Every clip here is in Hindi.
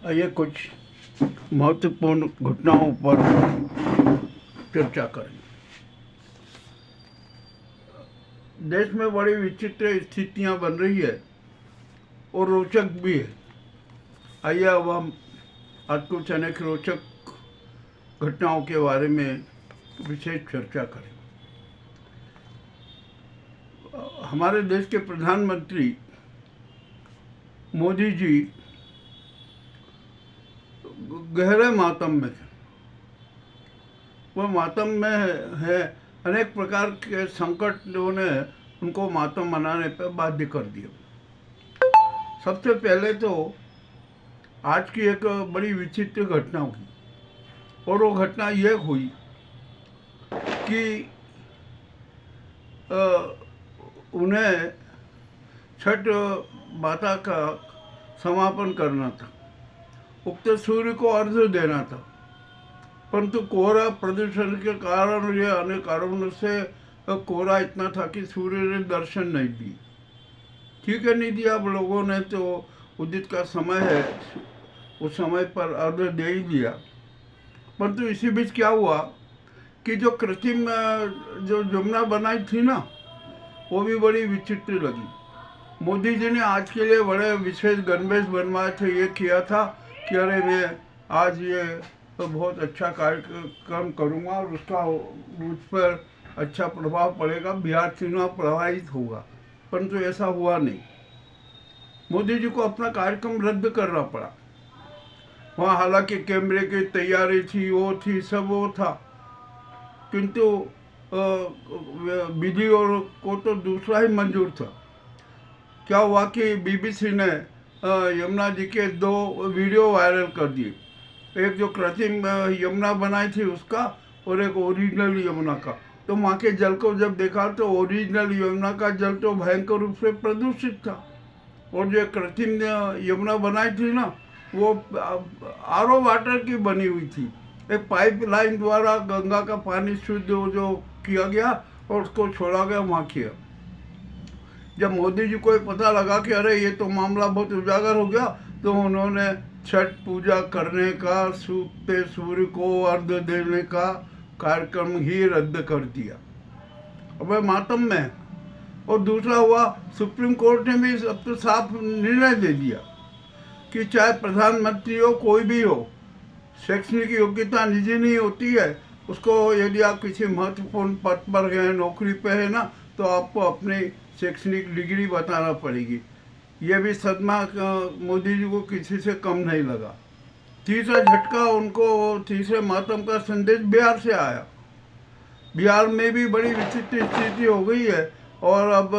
आइए कुछ महत्वपूर्ण घटनाओं पर चर्चा करें। देश में बड़ी विचित्र स्थितियां बन रही है और रोचक भी है। आइए अब हम आज कुछ अनेक रोचक घटनाओं के बारे में विशेष चर्चा करें। हमारे देश के प्रधानमंत्री मोदी जी गहरे मातम में थे। वह मातम में है। अनेक प्रकार के संकटों ने उनको मातम मनाने पर बाध्य कर दिया। सबसे पहले तो आज की एक बड़ी विचित्र घटना हुई और वो घटना यह हुई कि उन्हें छठ माता का समापन करना था। उगते सूर्य को अर्घ्य देना था, परंतु कोहरा प्रदूषण के कारण या अन्य कारणों से कोहरा इतना था कि सूर्य ने दर्शन नहीं दिए। ठीक है, नहीं दिया। अब लोगों ने तो उदित का समय है, उस समय पर अर्घ्य दे ही दिया। परंतु इसी बीच क्या हुआ कि जो कृत्रिम जो यमुना बनाई थी ना, वो भी बड़ी विचित्र लगी। मोदी जी ने आज के लिए बड़े विशेष गणवेश बनवाए थे। ये किया था कि अरे मैं आज ये तो बहुत अच्छा कार्यक्रम करूँगा और उसका मुझ पर अच्छा प्रभाव पड़ेगा, बिहार चुनाव प्रभावित होगा। परंतु ऐसा हुआ नहीं। मोदी जी को अपना कार्यक्रम रद्द करना पड़ा। वहाँ हालांकि कैमरे की तैयारी थी, वो थी, सब वो था, किंतु विधि और को तो दूसरा ही मंजूर था। क्या हुआ कि बीबीसी ने यमुना जी के 2 वीडियो वायरल कर दिए। एक जो कृत्रिम यमुना बनाई थी उसका और एक ओरिजिनल यमुना का। तो वहाँ के जल को जब देखा तो ओरिजिनल यमुना का जल तो भयंकर रूप से प्रदूषित था, और जो कृत्रिम यमुना बनाई थी ना, वो आरओ वाटर की बनी हुई थी। एक पाइपलाइन द्वारा गंगा का पानी शुद्ध जो किया गया और उसको छोड़ा गया वहाँ किया। जब मोदी जी को पता लगा कि अरे ये तो मामला बहुत उजागर हो गया, तो उन्होंने छठ पूजा करने का, सूखते सूर्य को अर्घ्य देने का कार्यक्रम ही रद्द कर दिया। अब वह मातम में है। और दूसरा हुआ, सुप्रीम कोर्ट ने भी अब तो साफ निर्णय दे दिया कि चाहे प्रधानमंत्री हो, कोई भी हो, शैक्षणिक योग्यता निजी नहीं होती है। उसको यदि आप किसी महत्वपूर्ण पद पर हैं, नौकरी पे है ना, तो आपको अपनी शैक्षणिक डिग्री बताना पड़ेगी। यह भी सदमा मोदी जी को किसी से कम नहीं लगा। तीसरा झटका उनको, तीसरे मातम का संदेश बिहार से आया। बिहार में भी बड़ी विचित्र स्थिति हो गई है और अब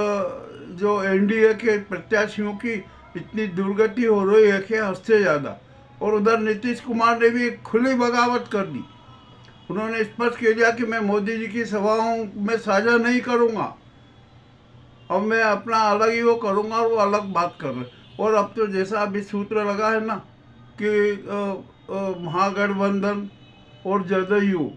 जो एनडीए के प्रत्याशियों की इतनी दुर्गति हो रही है कि हद से ज़्यादा। और उधर नीतीश कुमार ने भी खुली बगावत कर दी। उन्होंने स्पष्ट कह दिया कि मैं मोदी जी की सभाओं में साझा नहीं करूँगा, अब मैं अपना अलग ही वो करूँगा, और वो अलग बात कर रहे। और अब तो जैसा अभी सूत्र लगा है ना कि महागठबंधन और जदयू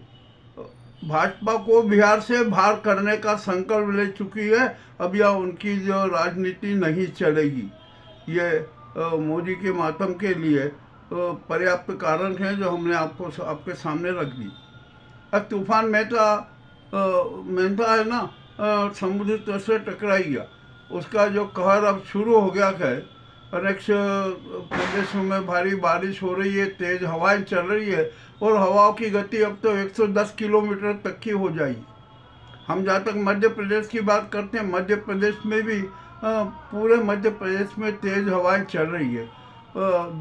भाजपा को बिहार से बाहर करने का संकल्प ले चुकी है। अब यह उनकी जो राजनीति नहीं चलेगी। ये मोदी के मातम के लिए पर्याप्त कारण है जो हमने आपके सामने रख दी। अब तूफान मेहता है ना, समुद्र तट से टकराई गया। उसका जो कहर अब शुरू हो गया है। अनेक प्रदेशों में भारी बारिश हो रही है, तेज हवाएं चल रही है, और हवाओं की गति अब तो 110 किलोमीटर तक की हो जाएगी। हम जहाँ तक मध्य प्रदेश की बात करते हैं, मध्य प्रदेश में भी पूरे मध्य प्रदेश में तेज हवाएं चल रही है।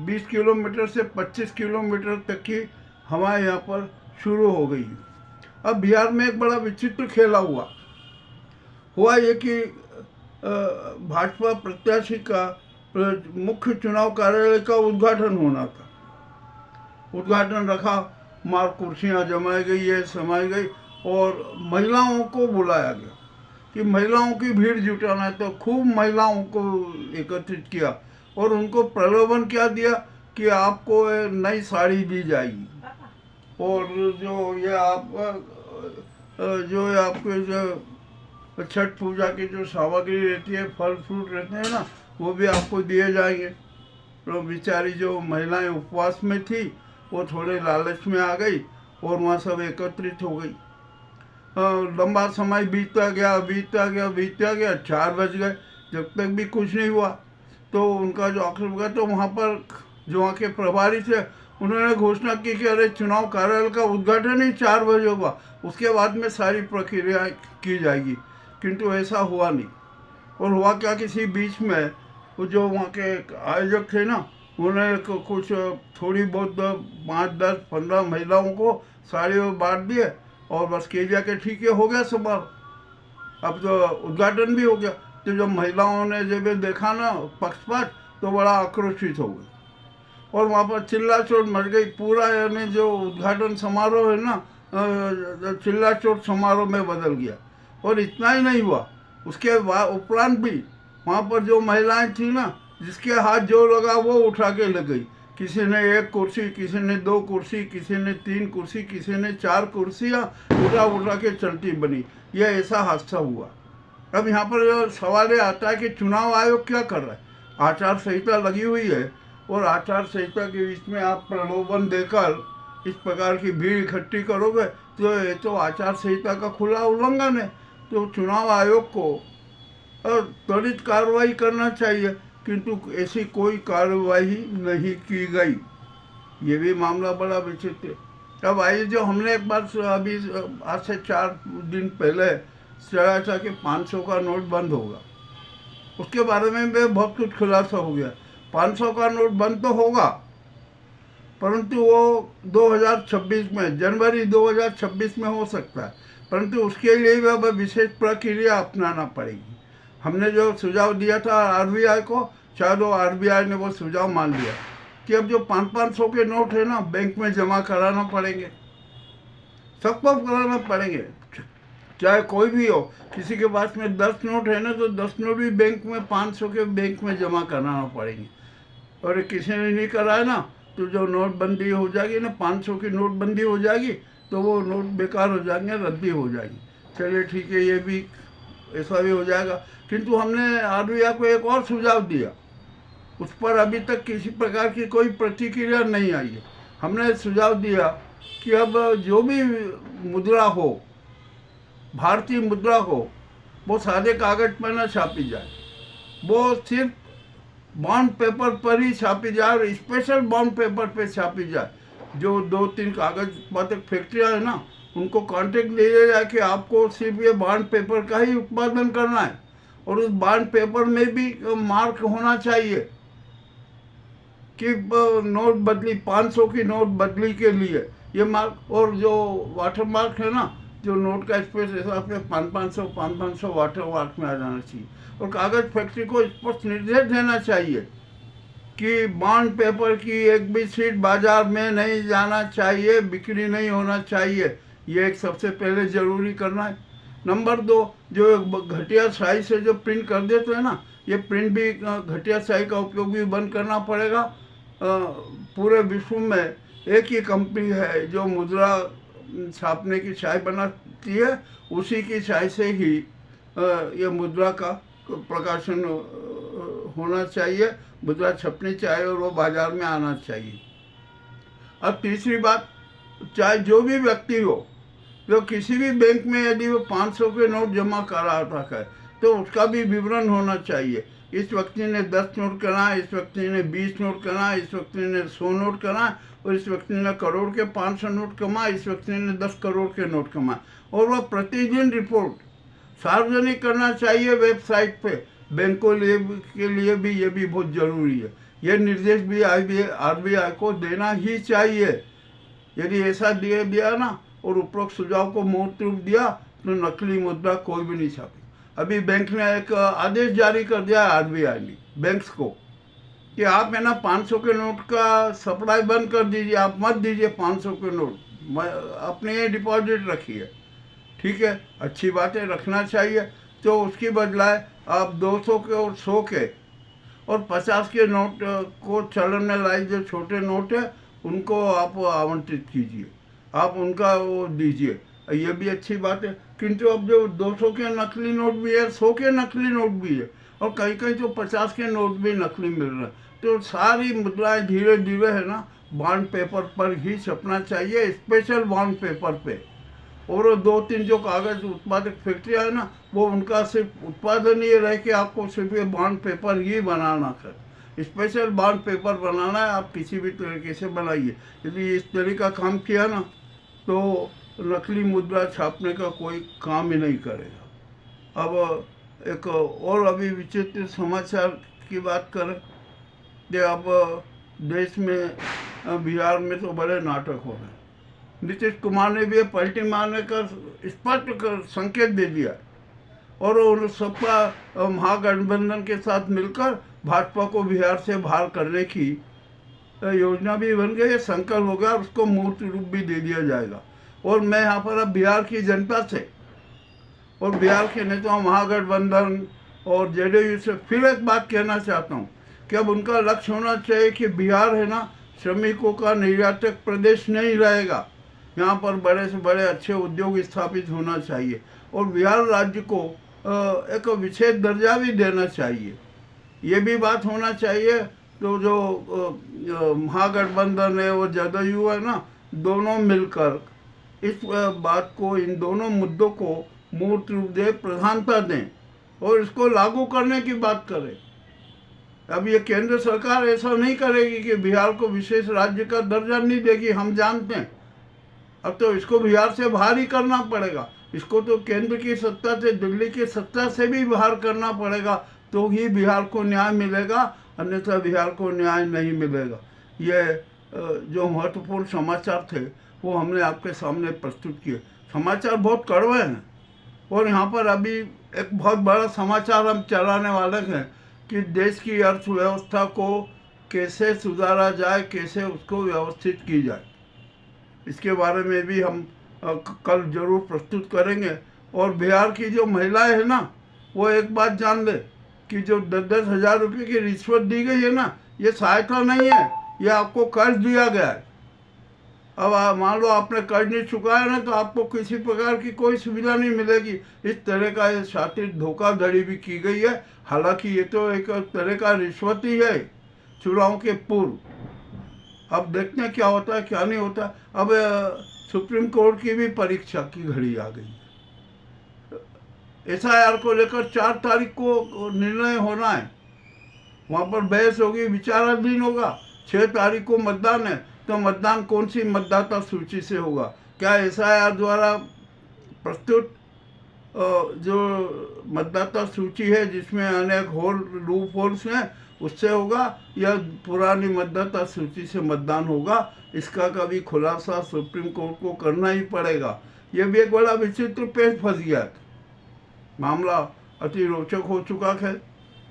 20 किलोमीटर से 25 किलोमीटर तक की हवाएं यहाँ पर शुरू हो गई। अब बिहार में एक बड़ा विचित्र खेला हुआ ये कि भाजपा प्रत्याशी का मुख्य चुनाव कार्यालय का उद्घाटन होना था। उद्घाटन रखा, मार कुर्सियाँ जमाई गई है, समाई गई, और महिलाओं को बुलाया गया कि महिलाओं की भीड़ जुटाना है। तो खूब महिलाओं को एकत्रित किया और उनको प्रलोभन क्या दिया कि आपको नई साड़ी दी जाएगी, और जो आपके जो छठ पूजा की जो सामग्री रहती है, फल फ्रूट रहते हैं ना, वो भी आपको दिए जाएंगे। तो बेचारी जो महिलाएं उपवास में थी वो थोड़े लालच में आ गई और वहाँ सब एकत्रित हो गई। लंबा समय बीतता गया बीतता गया बीतता गया, 4 बज गए, जब तक भी कुछ नहीं हुआ। तो उनका जो आखिर हुआ, तो वहाँ पर जो वहाँ के प्रभारी थे उन्होंने घोषणा की कि अरे चुनाव कार्यालय का उद्घाटन ही 4 बजे होगा, उसके बाद में सारी प्रक्रिया की जाएगी। किंतु ऐसा हुआ नहीं। और हुआ क्या, किसी बीच में वो जो वहाँ के आयोजक थे ना, उन्होंने कुछ थोड़ी बहुत 5, 10, 15 महिलाओं को साड़ी बांट दिए और बस कह दिया कि ठीक है, हो गया समारोह, अब तो उद्घाटन भी हो गया। तो जब महिलाओं ने जब ये देखा ना पक्षपात, तो बड़ा आक्रोशित हो गई और वहाँ पर चिल्ला चोट मच गई। पूरा यानी जो उद्घाटन समारोह है ना, चिल्ला चोट समारोह में बदल गया। और इतना ही नहीं हुआ, उसके उपरांत भी वहाँ पर जो महिलाएं थी ना, जिसके हाथ जो लगा वो उठा के ले गई। किसी ने 1 कुर्सी, किसी ने 2 कुर्सी, किसी ने 3 कुर्सी, किसी ने 4 कुर्सियाँ उठा उठा के चलती बनी। यह ऐसा हादसा हुआ। अब यहाँ पर जो सवाल ये आता है कि चुनाव आयोग क्या कर रहा है। आचार संहिता लगी हुई है और आचार संहिता के बीच में आप प्रलोभन देकर इस प्रकार की भीड़ इकट्ठी करोगे तो ये तो आचार संहिता का खुला उल्लंघन है। तो चुनाव आयोग को त्वरित कार्रवाई करना चाहिए, किंतु ऐसी कोई कार्रवाई नहीं की गई। ये भी मामला बड़ा विचित्र है। अब आइए, जो हमने एक बार अभी आज से 4 दिन पहले चढ़ाया था कि 500 का नोट बंद होगा, उसके बारे में भी बहुत कुछ खुलासा हो गया। 500 का नोट बंद तो होगा, परंतु वो 2026 में, जनवरी 2026 में हो सकता है, परंतु उसके लिए भी विशेष प्रक्रिया अपनाना पड़ेगी। हमने जो सुझाव दिया था आरबीआई को, शायद वो आरबीआई ने वो सुझाव मान लिया कि अब जो 500 के नोट है ना, बैंक में जमा कराना पड़ेंगे, सबको कराना पड़ेंगे, चाहे कोई भी हो। किसी के पास में 10 नोट है ना, तो 10 नोट भी बैंक में 500 के बैंक में जमा कराना पड़ेंगे। और किसी ने नहीं कराया ना, तो जो नोटबंदी हो जाएगी ना, 500 की नोटबंदी हो जाएगी, तो वो नोट बेकार हो जाएंगे, रद्दी हो जाएगी। चलिए ठीक है, ये भी ऐसा भी हो जाएगा। किंतु हमने आरबीआई को एक और सुझाव दिया, उस पर अभी तक किसी प्रकार की कोई प्रतिक्रिया नहीं आई है। हमने सुझाव दिया कि अब जो भी मुद्रा हो, भारतीय मुद्रा हो, वो सादे कागज पर न छापी जाए, वो सिर्फ बॉन्ड पेपर पर ही छापी जाए और स्पेशल बॉन्ड पेपर पे छापी जाए। जो 2-3 कागज पत्र फैक्ट्रियाँ है ना, उनको कॉन्ट्रैक्ट दे दिया जाए कि आपको सिर्फ ये बॉन्ड पेपर का ही उत्पादन करना है, और उस बॉन्ड पेपर में भी मार्क होना चाहिए कि नोट बदली, 500 की नोट बदली के लिए ये मार्क, और जो वाटर मार्क है ना, जो नोट का स्पेस हिसाब से 500 वाटर मार्क में आ जाना चाहिए। और कागज फैक्ट्री को स्पष्ट निर्देश देना चाहिए कि बॉन्ड पेपर की एक भी सीट बाजार में नहीं जाना चाहिए, बिक्री नहीं होना चाहिए। ये एक सबसे पहले ज़रूरी करना है। नंबर 2, जो घटिया स्याही से जो प्रिंट कर देते हैं ना, ये प्रिंट भी, घटिया स्याही का उपयोग भी बंद करना पड़ेगा। पूरे विश्व में एक ही कंपनी है जो मुद्रा छापने की स्याही बनाती है, उसी की स्याही से ही ये मुद्रा का प्रकाशन होना चाहिए, मुद्रा छपनी चाहिए और वो बाजार में आना चाहिए। अब तीसरी बात, चाहे जो भी व्यक्ति हो, जो किसी भी बैंक में यदि वो 500 के नोट जमा करा रखा है, तो उसका भी विवरण होना चाहिए। इस व्यक्ति ने 10 नोट कराए, इस व्यक्ति ने 20 नोट कराए, इस व्यक्ति ने 100 नोट कराए, और इस व्यक्ति ने करोड़ के 500 नोट कमाए, इस व्यक्ति ने 10 करोड़ के नोट कमाए। और वह प्रतिदिन रिपोर्ट सार्वजनिक करना चाहिए वेबसाइट पे। बैंकों के लिए भी ये भी बहुत ज़रूरी है। ये निर्देश भी आरबीआई को देना ही चाहिए। यदि ऐसा दिया ना और उपरोक्त सुझाव को मूर्त रूप दिया, तो नकली मुद्रा कोई भी नहीं छापे। अभी बैंक ने एक आदेश जारी कर दिया आरबीआई ने बैंक्स को कि आप है ना 500 के नोट का सप्लाई बंद कर दीजिए, आप मत दीजिए 500 के नोट, अपने डिपॉजिट रखिए। ठीक है, अच्छी बात है, रखना चाहिए। तो उसकी बदलाए आप 200 के और 100 के और 50 के नोट को चलन में लाई, जो छोटे नोट है उनको आप आवंटित कीजिए, आप उनका वो दीजिए, ये भी अच्छी बात है। किंतु अब जो 200 के नकली नोट भी है, 100 के नकली नोट भी है, और कहीं कहीं तो 50 के नोट भी नकली मिल रहे हैं। तो सारी मुद्राएं धीरे धीरे है ना बॉन्ड पेपर पर ही छपना चाहिए, स्पेशल बॉन्ड पेपर पे। और वो 2-3 जो कागज उत्पादक फैक्ट्रियाँ है ना, वो उनका सिर्फ उत्पादन ये रहे कि आपको सिर्फ ये बॉन्ड पेपर ही बनाना कर, स्पेशल बॉन्ड पेपर बनाना है, आप किसी भी तरीके से बनाइए। यदि इस तरह का काम किया ना तो नकली मुद्रा छापने का कोई काम ही नहीं करेगा। अब एक और अभी विचित्र समाचार की बात करें कि अब देश में बिहार में तो बड़े नाटक हो रहे हैं। नीतीश कुमार ने भी पलटी मारने का स्पष्ट संकेत दे दिया और उन सबका महागठबंधन के साथ मिलकर भाजपा को बिहार से बाहर करने की योजना भी बन गई है, संकल्प हो गया, उसको मूर्त रूप भी दे दिया जाएगा। और मैं यहाँ पर अब बिहार की जनता से और बिहार के नेताओं महागठबंधन और जेडीयू से फिर एक बात कहना चाहता हूँ कि अब उनका लक्ष्य होना चाहिए कि बिहार है ना श्रमिकों का निर्यातक प्रदेश नहीं रहेगा, यहाँ पर बड़े से बड़े अच्छे उद्योग स्थापित होना चाहिए और बिहार राज्य को एक विशेष दर्जा भी देना चाहिए। ये भी बात होना चाहिए तो जो महागठबंधन है और जदयू है ना, दोनों मिलकर इस बात को, इन दोनों मुद्दों को मूर्त रूप दे, प्रधानता दें और इसको लागू करने की बात करें। अब ये केंद्र सरकार ऐसा नहीं करेगी कि बिहार को विशेष राज्य का दर्जा नहीं देगी, हम जानते हैं। अब तो इसको बिहार से बाहर ही करना पड़ेगा, इसको तो केंद्र की सत्ता से, दिल्ली की सत्ता से भी बाहर करना पड़ेगा, तो ही बिहार को न्याय मिलेगा, अन्यथा बिहार को न्याय नहीं मिलेगा। ये जो महत्वपूर्ण समाचार थे वो हमने आपके सामने प्रस्तुत किए। समाचार बहुत कड़वे हैं और यहाँ पर अभी एक बहुत बड़ा समाचार हम चलाने वाले हैं कि देश की अर्थव्यवस्था को कैसे सुधारा जाए, कैसे उसको व्यवस्थित की जाए। इसके बारे में भी हम कल जरूर प्रस्तुत करेंगे। और बिहार की जो महिलाएं हैं ना, वो एक बात जान ले कि जो 10-10 हज़ार रुपये की रिश्वत दी गई है ना, ये सहायता नहीं है, ये आपको कर्ज दिया गया है। अब मान लो आपने कर्ज नहीं चुकाया ना, तो आपको किसी प्रकार की कोई सुविधा नहीं मिलेगी। इस तरह का ये शातिर धोखाधड़ी भी की गई है। हालांकि ये तो एक तरह का रिश्वत ही है चुनाव के पूर्व। अब देखते हैं क्या होता है क्या नहीं होता। अब सुप्रीम कोर्ट की भी परीक्षा की घड़ी आ गई है। SIR को लेकर 4 तारीख को निर्णय होना है, वहाँ पर बहस होगी, विचाराधीन होगा। 6 तारीख को मतदान है, तो मतदान कौन सी मतदाता सूची से होगा? क्या SIR द्वारा प्रस्तुत जो मतदाता सूची है जिसमें अनेक लूप होल्स हैं उससे होगा, या पुरानी मतदाता सूची से मतदान होगा? इसका कभी खुलासा सुप्रीम कोर्ट को करना ही पड़ेगा। ये भी एक बड़ा विचित्र पेच फंस गया। मामला अति रोचक हो चुका है।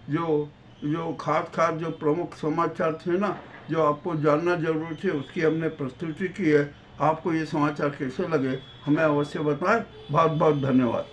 जो खास जो प्रमुख समाचार थे ना, जो आपको जानना जरूरी थे, उसकी हमने प्रस्तुति की है। आपको ये समाचार कैसे लगे हमें अवश्य बताएं। बहुत बहुत धन्यवाद।